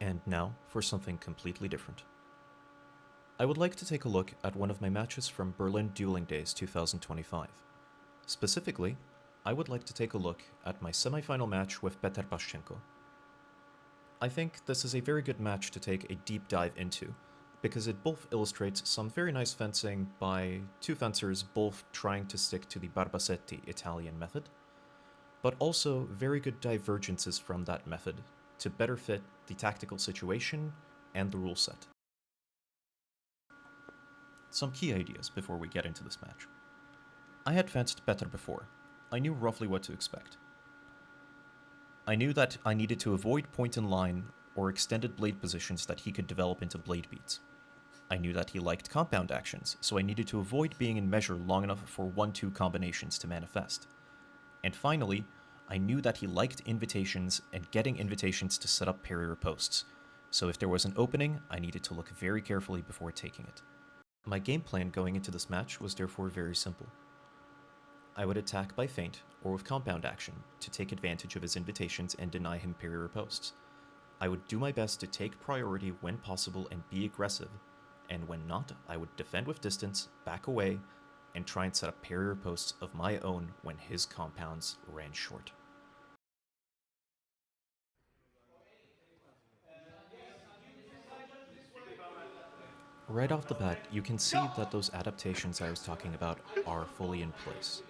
And now for something completely different. I would like to take a look at one of my matches from Berlin Dueling Days 2025. Specifically, I would like to take a look at my semifinal match with Petr Pascenko. I think this is a very good match to take a deep dive into, because it both illustrates some very nice fencing by two fencers both trying to stick to the Barbasetti Italian method, but also very good divergences from that method to better fit the tactical situation and the rule set. Some key ideas before we get into this match. I had fenced Petr before. I knew roughly what to expect. I knew that I needed to avoid point in line or extended blade positions that he could develop into blade beats. I knew that he liked compound actions, so I needed to avoid being in measure long enough for 1-2 combinations to manifest. And finally, I knew that he liked invitations and getting invitations to set up parry posts, so if there was an opening, I needed to look very carefully before taking it. My game plan going into this match was therefore very simple. I would attack by feint or with compound action to take advantage of his invitations and deny him parry posts. I would do my best to take priority when possible and be aggressive, and when not, I would defend with distance, back away, and try and set up parry posts of my own when his compounds ran short. Right off the bat, you can see that those adaptations I was talking about are fully in place.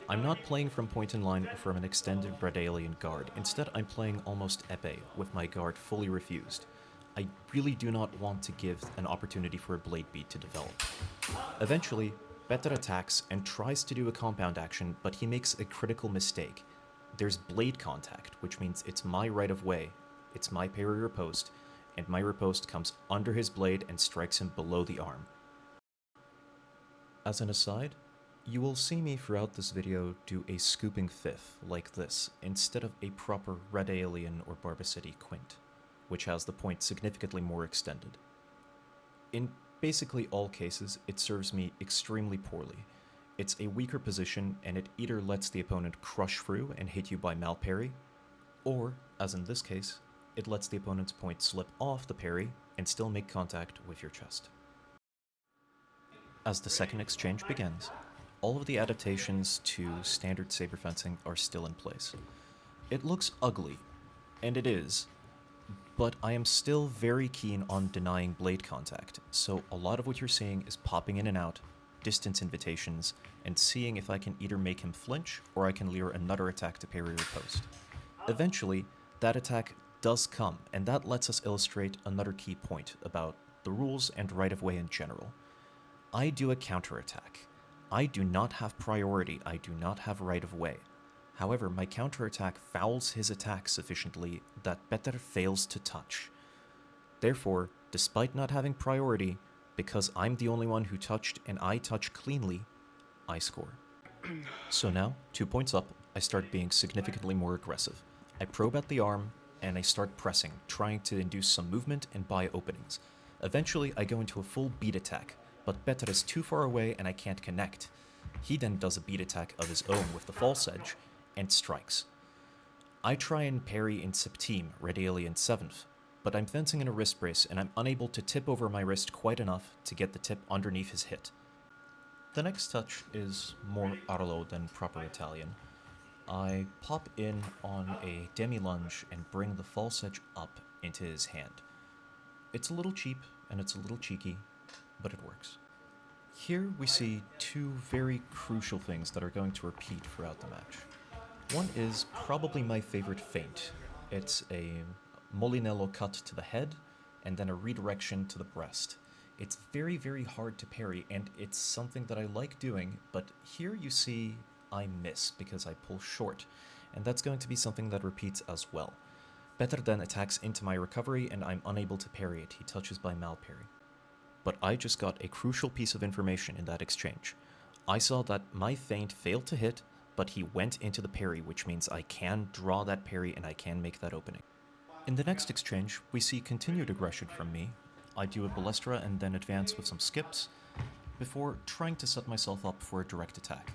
I'm not playing from point in line from an extended Bradalian guard. Instead, I'm playing almost épée, with my guard fully refused. I really do not want to give an opportunity for a blade beat to develop. Eventually, Petr attacks and tries to do a compound action, but he makes a critical mistake. There's blade contact, which means it's my right of way, it's my parry riposte, and my riposte comes under his blade and strikes him below the arm. As an aside, you will see me throughout this video do a scooping fifth like this, instead of a proper red alien or Barbasetti quint, which has the point significantly more extended. In basically all cases, it serves me extremely poorly. It's a weaker position, and it either lets the opponent crush through and hit you by malparry, or, as in this case, it lets the opponent's point slip off the parry and still make contact with your chest. As the second exchange begins, all of the adaptations to standard saber fencing are still in place. It looks ugly, and it is, but I am still very keen on denying blade contact, so a lot of what you're seeing is popping in and out, distance invitations, and seeing if I can either make him flinch or I can lure another attack to parry riposte. Eventually, that attack does come, and that lets us illustrate another key point about the rules and right-of-way in general. I do a counterattack. I do not have priority, I do not have right-of-way. However, my counterattack fouls his attack sufficiently that Petr fails to touch. Therefore, despite not having priority, because I'm the only one who touched and I touch cleanly, I score. So now, 2 points up, I start being significantly more aggressive. I probe at the arm, and I start pressing, trying to induce some movement and buy openings. Eventually, I go into a full beat attack, but Petr is too far away and I can't connect. He then does a beat attack of his own with the false edge, and strikes. I try and parry in Septime, red alien 7th, but I'm fencing in a wrist brace and I'm unable to tip over my wrist quite enough to get the tip underneath his hit. The next touch is more Arlo than proper Italian. I pop in on a demi-lunge and bring the false edge up into his hand. It's a little cheap and it's a little cheeky, but it works. Here we see two very crucial things that are going to repeat throughout the match. One is probably my favorite feint. It's a Molinello cut to the head and then a redirection to the breast. It's very, very hard to parry, and it's something that I like doing, but here you see I miss because I pull short, and that's going to be something that repeats as well. Petr then attacks into my recovery and I'm unable to parry it. He touches by malparry. But I just got a crucial piece of information in that exchange. I saw that my feint failed to hit, but he went into the parry, which means I can draw that parry and I can make that opening. In the next exchange, we see continued aggression from me. I do a balestra and then advance with some skips, before trying to set myself up for a direct attack.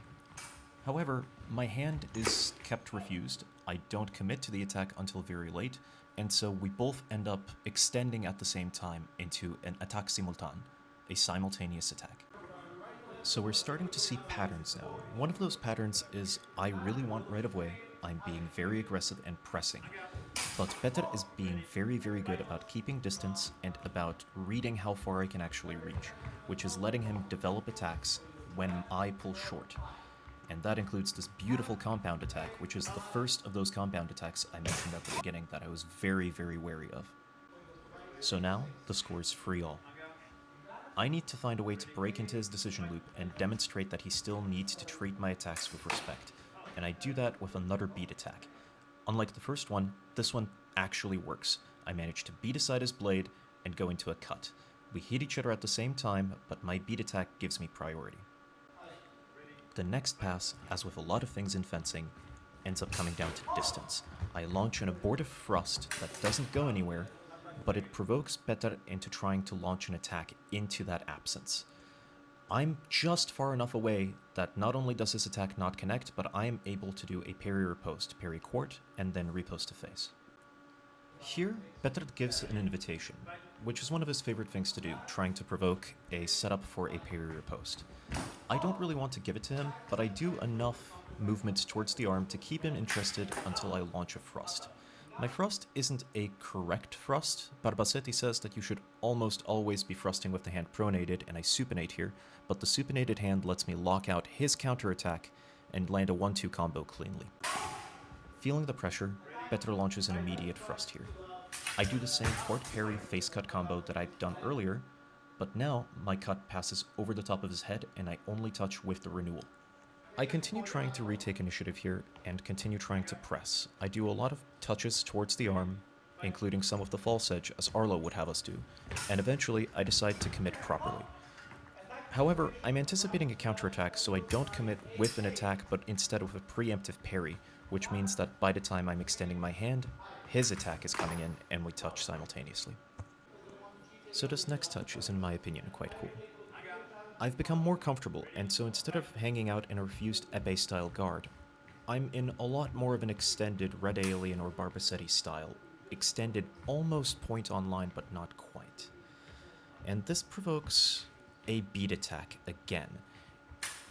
However, my hand is kept refused. I don't commit to the attack until very late, and so we both end up extending at the same time into an attaque simultane, a simultaneous attack. So we're starting to see patterns now. One of those patterns is I really want right of way, I'm being very aggressive and pressing. But Peter is being very, very good about keeping distance and about reading how far I can actually reach, which is letting him develop attacks when I pull short. And that includes this beautiful compound attack, which is the first of those compound attacks I mentioned at the beginning that I was very, very wary of. So now, the score is 3-all. I need to find a way to break into his decision loop and demonstrate that he still needs to treat my attacks with respect, and I do that with another beat attack. Unlike the first one, this one actually works. I manage to beat aside his blade and go into a cut. We hit each other at the same time, but my beat attack gives me priority. The next pass, as with a lot of things in fencing, ends up coming down to distance. I launch an abortive thrust that doesn't go anywhere, but it provokes Peter into trying to launch an attack into that absence. I'm just far enough away that not only does his attack not connect, but I am able to do a parry riposte, parry quart, and then riposte to face. Here, Peter gives an invitation, which is one of his favorite things to do, trying to provoke a setup for a parry riposte. I don't really want to give it to him, but I do enough movements towards the arm to keep him interested until I launch a thrust. My thrust isn't a correct thrust. Barbasetti says that you should almost always be thrusting with the hand pronated, and I supinate here, but the supinated hand lets me lock out his counterattack and land a 1-2 combo cleanly. Feeling the pressure, Peter launches an immediate thrust here. I do the same fort parry face cut combo that I'd done earlier, but now my cut passes over the top of his head and I only touch with the renewal. I continue trying to retake initiative here and continue trying to press. I do a lot of touches towards the arm, including some of the false edge as Arlo would have us do, and eventually I decide to commit properly. However, I'm anticipating a counterattack, so I don't commit with an attack but instead with a preemptive parry, which means that by the time I'm extending my hand, his attack is coming in and we touch simultaneously. So this next touch is in my opinion quite cool. I've become more comfortable, and so instead of hanging out in a refused epee-style guard, I'm in a lot more of an extended Red Alien or Barbasetti style, extended almost point on line but not quite. And this provokes a beat attack again.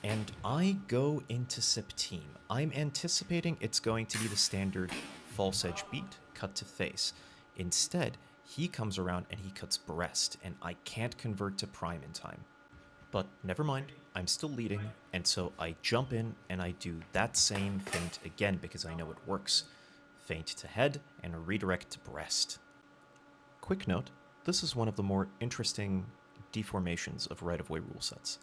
And I go into Septime. I'm anticipating it's going to be the standard false edge beat, cut to face. Instead, he comes around and he cuts breast, and I can't convert to prime in time. But never mind, I'm still leading, and so I jump in and I do that same feint again because I know it works. Feint to head and a redirect to breast. Quick note, this is one of the more interesting deformations of right-of-way rule sets.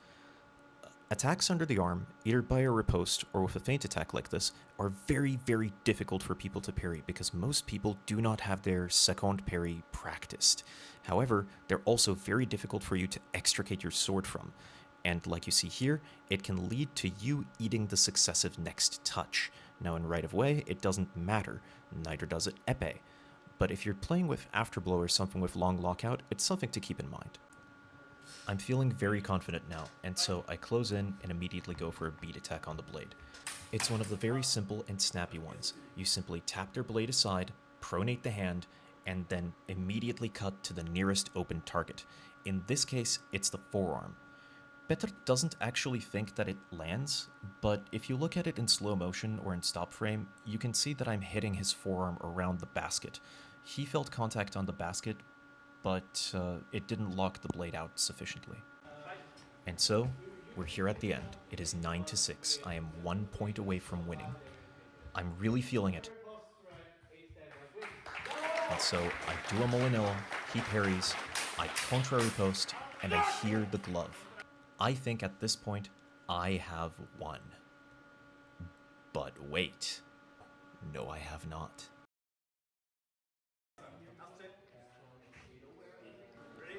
Attacks under the arm, either by a riposte or with a feint attack like this, are very, very difficult for people to parry because most people do not have their second parry practiced. However, they're also very difficult for you to extricate your sword from. And like you see here, it can lead to you eating the successive next touch. Now in right of way, it doesn't matter, neither does it epee. But if you're playing with afterblow or something with long lockout, it's something to keep in mind. I'm feeling very confident now, and so I close in and immediately go for a beat attack on the blade. It's one of the very simple and snappy ones. You simply tap their blade aside, pronate the hand, and then immediately cut to the nearest open target. In this case, it's the forearm. Peter doesn't actually think that it lands, but if you look at it in slow motion or in stop frame, you can see that I'm hitting his forearm around the basket. He felt contact on the basket, but it didn't lock the blade out sufficiently. And so, we're here at the end. It is 9-6. I am 1 point away from winning. I'm really feeling it. And so, I do a Molinilla, he parries, I contrary post, and I hear the glove. I think at this point, I have won. But wait. No, I have not.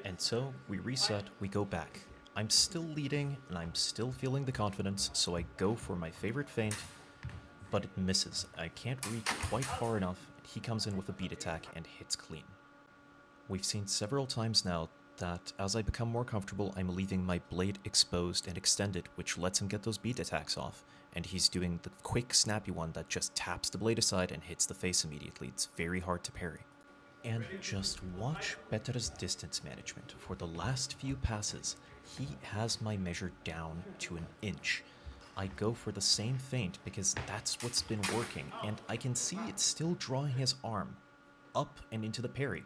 And so, we reset, we go back. I'm still leading, and I'm still feeling the confidence, so I go for my favorite feint, but it misses. I can't reach quite far enough, he comes in with a beat attack and hits clean. We've seen several times now that as I become more comfortable, I'm leaving my blade exposed and extended, which lets him get those beat attacks off, and he's doing the quick, snappy one that just taps the blade aside and hits the face immediately. It's very hard to parry. And just watch Better's distance management. For the last few passes, he has my measure down to an inch. I go for the same feint because that's what's been working, and I can see it's still drawing his arm up and into the parry,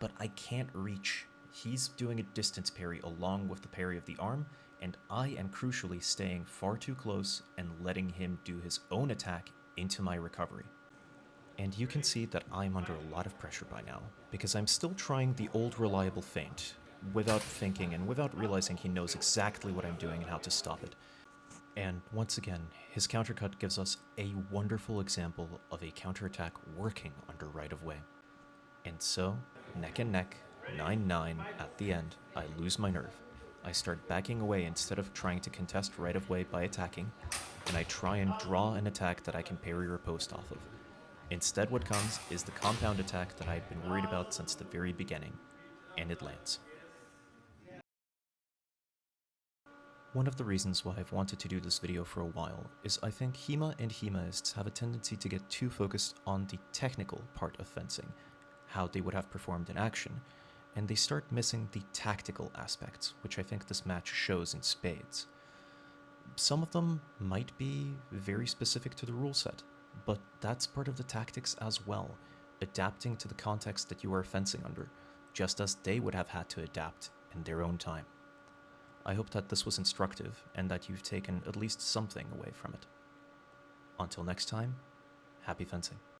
but I can't reach. He's doing a distance parry along with the parry of the arm, and I am crucially staying far too close and letting him do his own attack into my recovery. And you can see that I'm under a lot of pressure by now, because I'm still trying the old reliable feint, without thinking and without realizing he knows exactly what I'm doing and how to stop it. And once again, his countercut gives us a wonderful example of a counterattack working under right of way. And so, neck and neck, 9-9, at the end, I lose my nerve. I start backing away instead of trying to contest right of way by attacking, and I try and draw an attack that I can parry or post off of. Instead, what comes is the compound attack that I've been worried about since the very beginning, and it lands. One of the reasons why I've wanted to do this video for a while is I think HEMA and HEMAists have a tendency to get too focused on the technical part of fencing, how they would have performed in action, and they start missing the tactical aspects, which I think this match shows in spades. Some of them might be very specific to the rule set, but that's part of the tactics as well, adapting to the context that you are fencing under, just as they would have had to adapt in their own time. I hope that this was instructive and that you've taken at least something away from it. Until next time, happy fencing.